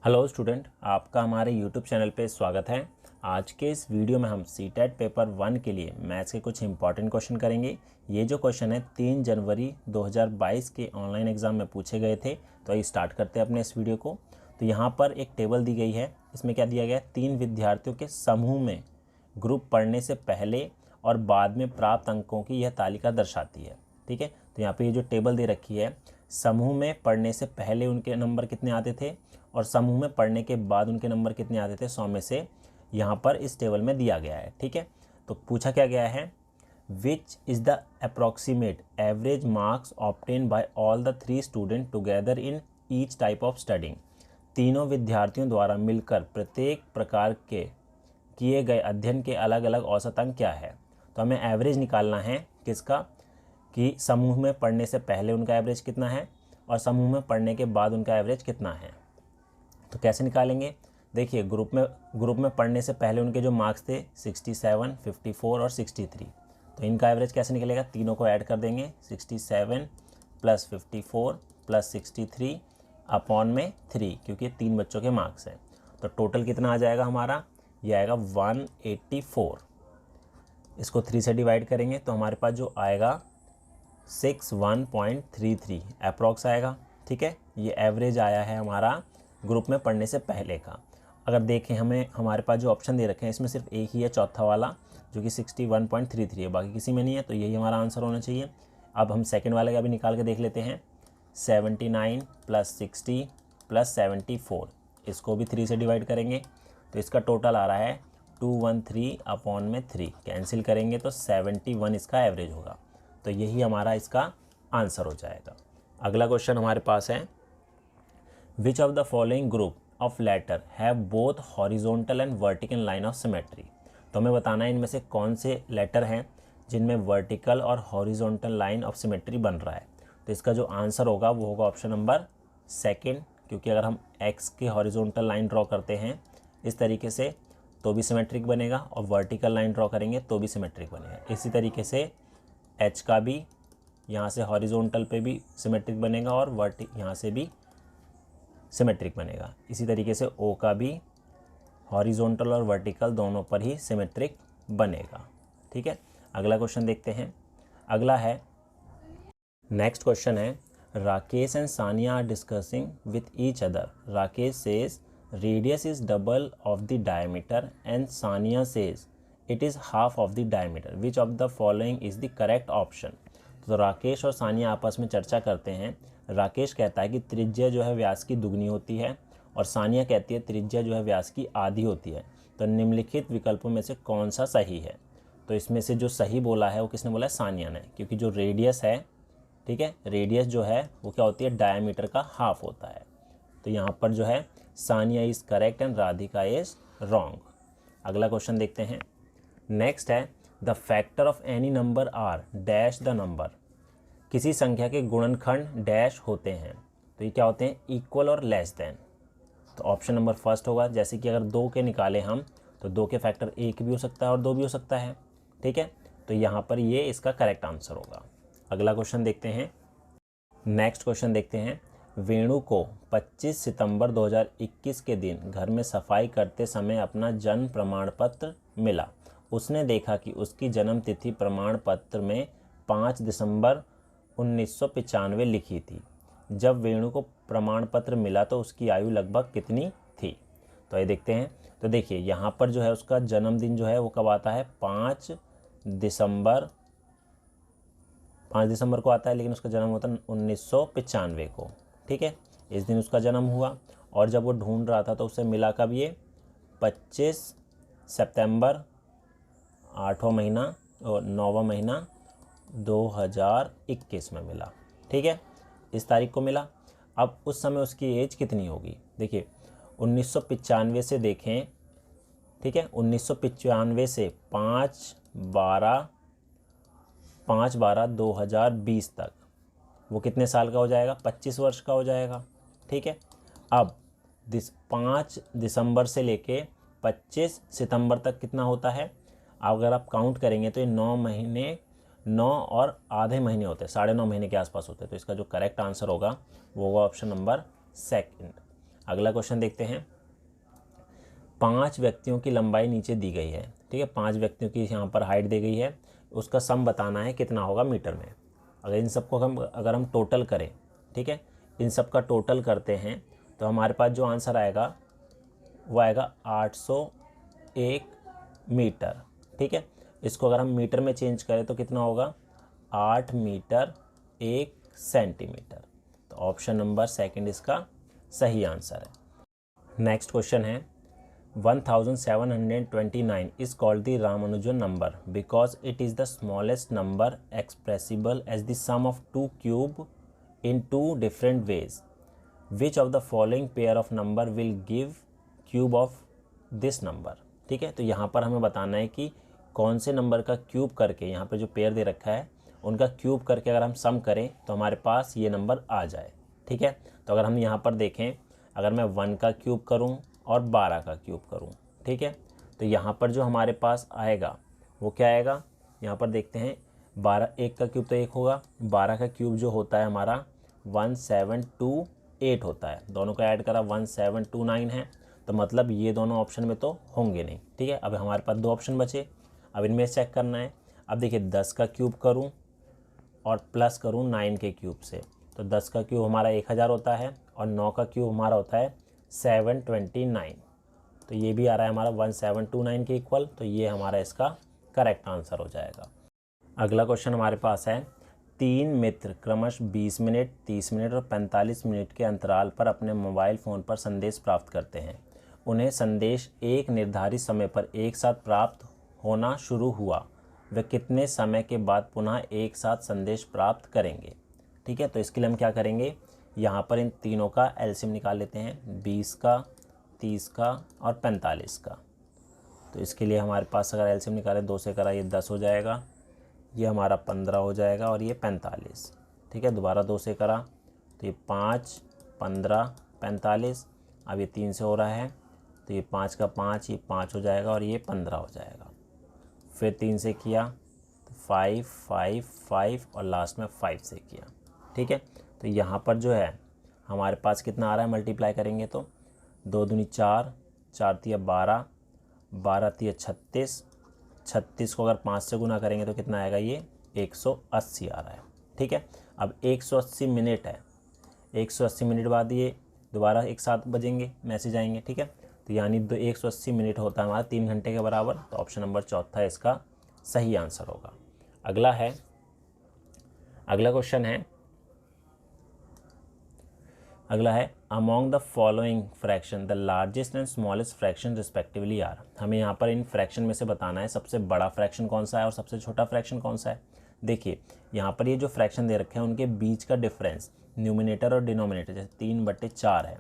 Hello student, आपका हमारे YouTube channel पे स्वागत है। आज के इस वीडियो में हम सीटेट पेपर 1 के लिए मैथ्स के कुछ इंपॉर्टेंट क्वेश्चन करेंगे। ये जो क्वेश्चन है 3 जनवरी 2022 के ऑनलाइन एग्ज़ाम में पूछे गए थे। तो आइए स्टार्ट करते हैं अपने इस वीडियो को। तो यहाँ पर एक टेबल दी गई है। इसमें क्या दिया गया है, 3 विद्यार्थियों के समूह में ग्रुप पढ़ने से पहले और बाद में प्राप्त अंकों की यह तालिका दर्शाती है। ठीक है, तो यहाँ पे ये जो टेबल दे रखी है, समूह में पढ़ने से पहले उनके नंबर कितने आते थे और समूह में पढ़ने के बाद उनके नंबर कितने आते थे 100 में से, यहाँ पर इस टेबल में दिया गया है। ठीक है, तो पूछा क्या गया है, which is the approximate average marks obtain bye all the 3 student together in each type of studying. तीनों विद्यार्थियों द्वारा मिलकर प्रत्येक प्रकार के किए गए अध्ययन के अलग अलग औसत अंक क्या है। तो हमें एवरेज निकालना है किसका, कि समूह में पढ़ने से पहले उनका एवरेज कितना है और समूह में पढ़ने के बाद उनका एवरेज कितना है। तो कैसे निकालेंगे, देखिए ग्रुप में पढ़ने से पहले उनके जो मार्क्स थे 67, 54 और 63। तो इनका एवरेज कैसे निकलेगा, तीनों को ऐड कर देंगे, 67 + 54 + 63 अपॉन में 3, क्योंकि 3 बच्चों के मार्क्स हैं। तो टोटल कितना आ जाएगा हमारा, ये आएगा 184। इसको 3 से डिवाइड करेंगे तो हमारे पास जो आएगा 61.33 अप्रॉक्स आएगा। ठीक है, ये एवरेज आया है हमारा ग्रुप में पढ़ने से पहले का। अगर देखें हमारे पास जो ऑप्शन दे रखे हैं इसमें सिर्फ एक ही है, चौथा वाला, जो कि 61.33 है, बाकी किसी में नहीं है। तो यही हमारा आंसर होना चाहिए। अब हम सेकंड वाले का भी निकाल के देख लेते हैं, 79 + 60 + 74, इसको भी 3 से डिवाइड करेंगे तो इसका टोटल आ रहा है 213 अपॉन में 3। कैंसिल करेंगे तो 71 इसका एवरेज होगा। तो यही हमारा इसका आंसर हो जाएगा। अगला क्वेश्चन हमारे पास है, which of the following group of letter have both horizontal and vertical line of symmetry. तो हमें बताना है इनमें से कौन से लेटर हैं जिनमें वर्टिकल और हॉरिजॉन्टल लाइन ऑफ सिमेट्री बन रहा है। तो इसका जो आंसर होगा वो होगा ऑप्शन नंबर सेकेंड, क्योंकि अगर हम एक्स के हॉरिजॉन्टल लाइन ड्रॉ करते हैं इस तरीके से तो भी सिमेट्रिक बनेगा, और वर्टिकल लाइन ड्रॉ करेंगे तो भी सिमेट्रिक बनेगा। इसी तरीके से एच का भी यहाँ से हॉरिजॉन्टल पे भी सिमेट्रिक बनेगा और यहाँ से भी सिमेट्रिक बनेगा। इसी तरीके से ओ का भी हॉरिजॉन्टल और वर्टिकल दोनों पर ही सिमेट्रिक बनेगा। ठीक है, अगला क्वेश्चन देखते हैं। अगला है, नेक्स्ट क्वेश्चन है, Rakesh and Sania are discussing with each other. Rakesh says radius is double of the diameter and Sania says it is half of the diameter, which of the following is the correct option. तो राकेश और सानिया आपस में चर्चा करते हैं। राकेश कहता है कि त्रिज्या जो है व्यास की दुगनी होती है और सानिया कहती है त्रिज्या जो है व्यास की आधी होती है। तो निम्नलिखित विकल्पों में से कौन सा सही है। तो इसमें से जो सही बोला है वो किसने बोला है, सानिया ने, क्योंकि जो रेडियस है, ठीक है, रेडियस जो है वो क्या होती है, डायमीटर का हाफ होता है। तो यहाँ पर जो है Sania is correct and Radhika is wrong. अगला क्वेश्चन देखते हैं। नेक्स्ट है, the factor of any number are dash the number. किसी संख्या के गुणनखंड डैश होते हैं। तो ये क्या होते हैं, इक्वल और लेस देन। तो ऑप्शन नंबर फर्स्ट होगा। जैसे कि अगर 2 के निकाले हम तो 2 के फैक्टर 1 भी हो सकता है और 2 भी हो सकता है। ठीक है, तो यहाँ पर ये इसका करेक्ट आंसर होगा। अगला क्वेश्चन देखते हैं। नेक्स्ट क्वेश्चन देखते हैं, वेणु को 25 सितंबर 2021 के दिन घर में सफाई करते समय अपना जन्म प्रमाण पत्र मिला। उसने देखा कि उसकी जन्म तिथि प्रमाण पत्र में 5 दिसंबर 1995 लिखी थी। जब वेणु को प्रमाण पत्र मिला तो उसकी आयु लगभग कितनी थी। तो ये देखते हैं। तो देखिए यहाँ पर जो है उसका जन्मदिन जो है वो कब आता है, 5 दिसंबर को आता है, लेकिन उसका जन्म होता है 1995 को। ठीक है, इस दिन उसका जन्म हुआ। और जब वो ढूंढ रहा था तो उसे मिला कब, ये 25 सितंबर 8वां महीना और 9वां महीना 2021 में मिला। ठीक है, इस तारीख को मिला। अब उस समय उसकी एज कितनी होगी, देखिए 1995 से देखें। ठीक है, 1995 से 5/12/2020 तक वो कितने साल का हो जाएगा, 25 वर्ष का हो जाएगा। ठीक है, अब 5 दिसंबर से लेके 25 सितंबर तक कितना होता है, अगर आप काउंट करेंगे तो ये 9 महीने 9 और आधे महीने होते हैं, 9.5 महीने के आसपास होते हैं। तो इसका जो करेक्ट आंसर होगा वो होगा ऑप्शन नंबर सेकंड। अगला क्वेश्चन देखते हैं। 5 व्यक्तियों की लंबाई नीचे दी गई है, ठीक है, 5 व्यक्तियों की यहाँ पर हाइट दी गई है, उसका सम बताना है कितना होगा मीटर में। अगर इन सबको हम टोटल करें, ठीक है, इन सब का टोटल करते हैं तो हमारे पास जो आंसर आएगा वो आएगा 801 मीटर, ठीक है। इसको अगर हम मीटर में चेंज करें तो कितना होगा, 8 मीटर 1 सेंटीमीटर। तो ऑप्शन नंबर सेकंड इसका सही आंसर है। नेक्स्ट क्वेश्चन है 1729 is called the Ramanujan number because it is the smallest number expressible as the sum of two cube in two different ways. Which of the following pair of number will give cube of this number? ठीक है, तो यहाँ पर हमें बताना है कि कौन से नंबर का क्यूब करके, यहाँ पर जो पेयर दे रखा है उनका क्यूब करके अगर हम सम करें तो हमारे पास ये नंबर आ जाए, ठीक है। तो अगर हम यहाँ पर देखें, अगर मैं 1 का क्यूब करूँ और 12 का क्यूब करूँ, ठीक है, तो यहाँ पर जो हमारे पास आएगा वो क्या आएगा, यहाँ पर देखते हैं 12, 1 का क्यूब तो 1 होगा, 12 का क्यूब जो होता है हमारा 1728 होता है, दोनों का ऐड करा 1729 है, तो मतलब ये दोनों ऑप्शन में तो होंगे नहीं, ठीक है। अब हमारे पास 2 ऑप्शन बचे, अब इनमें चेक करना है। अब देखिए 10 का क्यूब करूँ और प्लस करूँ 9 के क्यूब से, तो 10 का क्यूब हमारा 1000 होता है और 9 का क्यूब हमारा होता है 729, तो ये भी आ रहा है हमारा 1729 के इक्वल, तो ये हमारा इसका करेक्ट आंसर हो जाएगा। अगला क्वेश्चन हमारे पास है 3 मित्र क्रमशः 20 मिनट, 30 मिनट और 45 मिनट के अंतराल पर अपने मोबाइल फ़ोन पर संदेश प्राप्त करते हैं। उन्हें संदेश एक निर्धारित समय पर एक साथ प्राप्त होना शुरू हुआ, वे कितने समय के बाद पुनः एक साथ संदेश प्राप्त करेंगे, ठीक है। तो इसके लिए हम क्या करेंगे, यहाँ पर इन तीनों का एलसीएम निकाल लेते हैं, 20 का, 30 का और 45 का। तो इसके लिए हमारे पास अगर एलसीएम निकालें, 2 से करा ये 10 हो जाएगा, ये हमारा 15 हो जाएगा और ये 45, ठीक है। दोबारा 2 से करा तो ये 5, 15, 45, अब ये 3 से हो रहा है तो ये 5 का 5, ये 5 हो जाएगा और ये 15 हो जाएगा। फिर 3 से किया तो 5, 5, 5 और लास्ट में 5 से किया, ठीक है। तो यहाँ पर जो है हमारे पास कितना आ रहा है, मल्टीप्लाई करेंगे तो 2 दूनी 4, 4 तिया 12, 12 तिया 36, 36 को अगर 5 से गुना करेंगे तो कितना आएगा, ये 180 आ रहा है, ठीक है। अब 180 मिनट है, 180 मिनट बाद ये दोबारा एक साथ बजेंगे, मैसेज आएंगे, ठीक है। तो यानी 180 मिनट होता है हमारा 3 घंटे के बराबर, तो ऑप्शन नंबर चौथा इसका सही आंसर होगा। अगला क्वेश्चन है, अगला है among the following fraction the largest and smallest fraction respectively are. हमें यहाँ पर इन फ्रैक्शन में से बताना है सबसे बड़ा फ्रैक्शन कौन सा है और सबसे छोटा फ्रैक्शन कौन सा है। देखिए यहाँ पर ये जो फ्रैक्शन दे रखे हैं उनके बीच का डिफरेंस, न्यूमिनेटर और डिनोमिनेटर जैसे 3/4 है,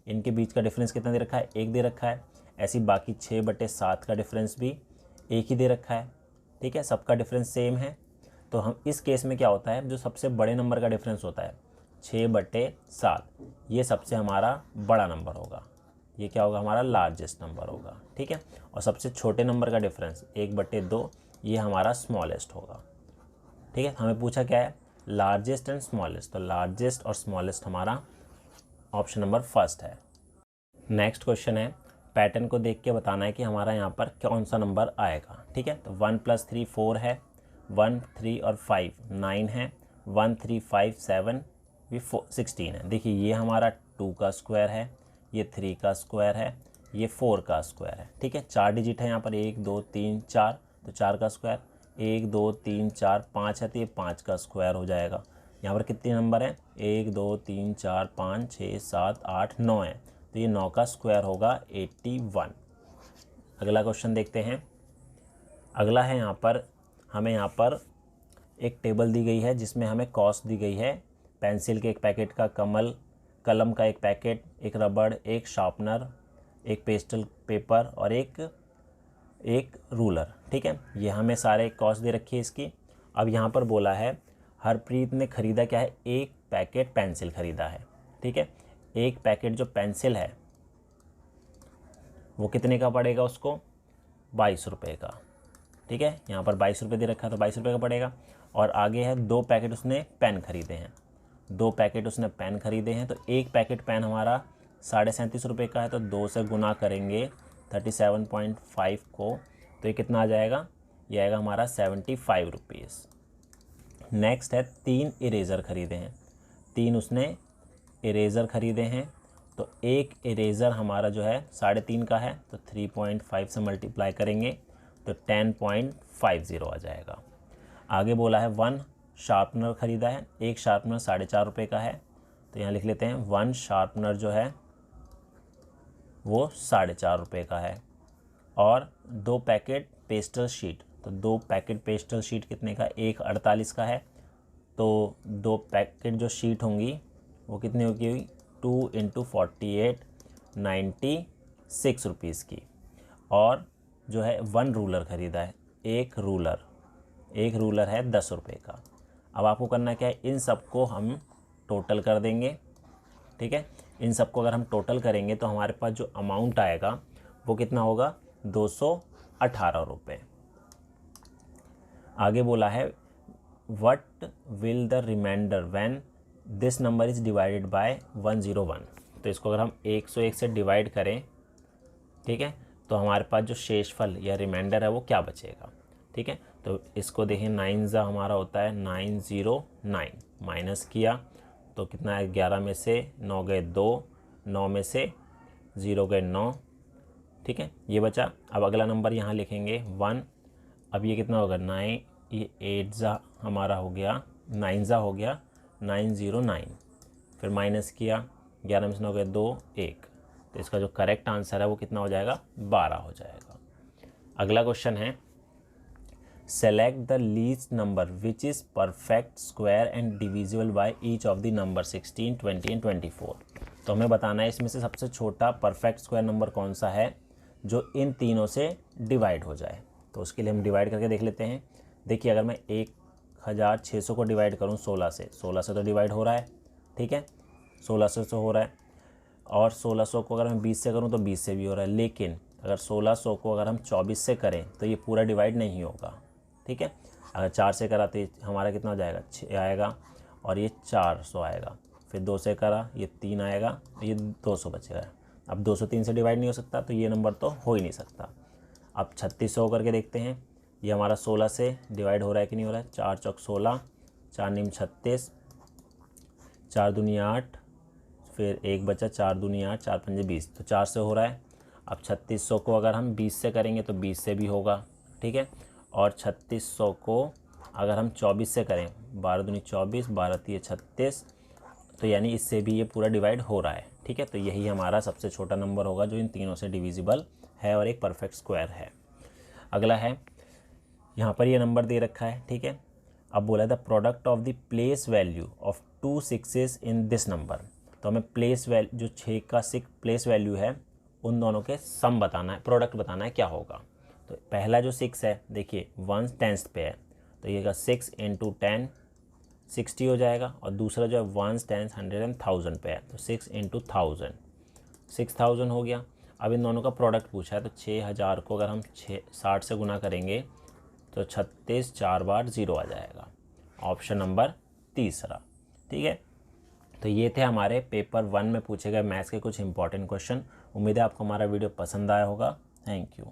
इनके बीच का डिफरेंस कितना दे रखा है, 1 दे रखा है। ऐसी बाकी 6/7 का डिफरेंस भी 1 ही दे रखा है, ठीक है, सबका डिफरेंस सेम है। तो हम इस केस में क्या होता है, जो सबसे बड़े नंबर का डिफरेंस होता है 6/7, ये सबसे हमारा बड़ा नंबर होगा, ये क्या होगा, हमारा लार्जेस्ट नंबर होगा, ठीक है। और सबसे छोटे नंबर का डिफरेंस 1/2, ये हमारा स्मॉलेस्ट होगा, ठीक है। हमें पूछा क्या है, लार्जेस्ट एंड स्मॉलेस्ट, तो लार्जेस्ट और स्मॉलेस्ट हमारा ऑप्शन नंबर फर्स्ट है। नेक्स्ट क्वेश्चन है, पैटर्न को देख के बताना है कि हमारा यहाँ पर कौन सा नंबर आएगा, ठीक है। तो 1 + 3 4 है, 1, 3 और 5 9 है, 1, 3, 5 7 भी 16 है। देखिए ये हमारा 2 का स्क्वायर है, ये 3 का स्क्वायर है, ये 4 का स्क्वायर है, ठीक है। 4 डिजिट है यहाँ पर, 1 2 3 4, तो 4 का स्क्वायर, 1 2 3 4 5 है, तो ये 5 का स्क्वायर हो जाएगा। यहाँ पर कितने नंबर हैं, 1 2 3 4 5 6 7 8 9 है, तो ये 9 का स्क्वायर होगा 81। अगला क्वेश्चन देखते हैं। अगला है यहाँ पर हमें यहाँ पर एक टेबल दी गई है जिसमें हमें कॉस्ट दी गई है, पेंसिल के एक पैकेट का, कलम का एक पैकेट, एक रबड़, एक शार्पनर, एक पेस्टल पेपर और एक रूलर, ठीक है। ये हमें सारे कॉस्ट दे रखी है इसकी। अब यहाँ पर बोला है हरप्रीत ने ख़रीदा क्या है, एक पैकेट पेंसिल ख़रीदा है, ठीक है। एक पैकेट जो पेंसिल है वो कितने का पड़ेगा उसको, 22 रुपये का, ठीक है। यहाँ पर 22 रुपये दे रखा है तो 22 रुपये का पड़ेगा। और आगे है 2 पैकेट उसने पेन खरीदे हैं, 2 पैकेट उसने पेन खरीदे हैं, तो एक पैकेट पेन हमारा ₹37.5 का है तो 2 से गुना करेंगे 37.5 को, तो ये कितना आ जाएगा, ये आएगा हमारा 75 रुपीज़। नेक्स्ट है 3 इरेज़र ख़रीदे हैं, 3 उसने इरेज़र ख़रीदे हैं, तो एक इरेज़र हमारा जो है 3.5 का है तो 3.5 से मल्टीप्लाई करेंगे तो 10.50 आ जाएगा। आगे बोला है 1 शार्पनर ख़रीदा है, एक शार्पनर ₹4.5 का है, तो यहाँ लिख लेते हैं 1 शार्पनर जो है वो ₹4.5 का है। और 2 पैकेट पेस्टल शीट, तो 2 पैकेट पेस्टल शीट कितने का, एक 48 का है, तो 2 पैकेट जो शीट होंगी वो कितनी होगी, 2 × 48 96 रुपीज़ की। और जो है 1 रूलर ख़रीदा है, एक रूलर है ₹10 का। अब आपको करना क्या है, इन सबको हम टोटल कर देंगे, ठीक है। इन सबको अगर हम टोटल करेंगे तो हमारे पास जो अमाउंट आएगा वो कितना होगा, 218 रुपये। आगे बोला है what will the remainder when this number is divided by 101। तो इसको अगर हम 101 से डिवाइड करें, ठीक है, तो हमारे पास जो शेषफल या रिमाइंडर है वो क्या बचेगा, ठीक है। तो इसको देखें, 9 हमारा होता है 909, माइनस किया तो कितना है, 11 में से 9 गए 2, 9 में से 0 गए 9, ठीक है, ये बचा। अब अगला नंबर यहाँ लिखेंगे 1। अब ये कितना होगा 9, ये 8 हमारा हो गया, 9 हो गया 909, फिर माइनस किया, 11 में से 9 गए 2, 1, तो इसका जो करेक्ट आंसर है वो कितना हो जाएगा, 12 हो जाएगा। अगला क्वेश्चन है select the least number which is perfect square and divisible by each of the number 16, 20 and 24। तो हमें बताना है इसमें से सबसे छोटा परफेक्ट स्क्वायर नंबर कौन सा है जो इन तीनों से डिवाइड हो जाए। तो उसके लिए हम डिवाइड करके देख लेते हैं। देखिए, अगर मैं 1600 को डिवाइड करूं 16 से तो डिवाइड हो रहा है, ठीक है, 1600 से हो रहा है। और 1600 को अगर मैं 20 से करूं तो 20 से भी हो रहा है, लेकिन अगर 1600 को अगर हम 24 से करें तो ये पूरा डिवाइड नहीं होगा, ठीक है। अगर 4 से करा तो हमारा कितना हो जाएगा, 6 आएगा, और ये 400 आएगा। फिर 2 से करा, ये 3 आएगा, ये 200 बचेगा। अब 203 से डिवाइड नहीं हो सकता तो ये नंबर तो हो ही नहीं सकता। अब 3600 करके देखते हैं, ये हमारा 16 से डिवाइड हो रहा है कि नहीं हो रहा है। 4 चौक 16, 4 नीम 36, 4 दूनी 8, फिर 1 बचा, 4 दूनी 8, 4 पंजे 20, तो 4 से हो रहा है। अब 3600 को अगर हम 20 से करेंगे तो 20 से भी होगा, ठीक है। और 3600 को अगर हम 24 से करें, 12 दूनी 24, 12 तीय 36, तो यानी इससे भी ये पूरा डिवाइड हो रहा है, ठीक है। तो यही हमारा सबसे छोटा नंबर होगा जो इन तीनों से डिविजिबल है और एक परफेक्ट स्क्वायर है। अगला है, यहाँ पर ये नंबर दे रखा है, ठीक है। अब बोला the product of the place value of 2 6s in this number. तो हमें प्लेस वैल्यू, जो 6 का 6 प्लेस वैल्यू है, उन दोनों के सम बताना है, प्रोडक्ट बताना है क्या होगा। तो पहला जो 6 है, देखिए 1 10th पे है, तो ये का 6 × 10 60 हो जाएगा। और दूसरा जो है 1 10 100 एंड 1000 पे है, तो 6 × 1000 6000 हो गया। अब इन दोनों का प्रोडक्ट पूछा है, तो 6000 को अगर हम 60 से गुना करेंगे तो 36 4 बार 0 आ जाएगा, ऑप्शन नंबर तीसरा, ठीक है। तो ये थे हमारे पेपर 1 में पूछे गए मैथ्स के कुछ इंपॉर्टेंट क्वेश्चन। उम्मीद है आपको हमारा वीडियो पसंद आया होगा। Thank you.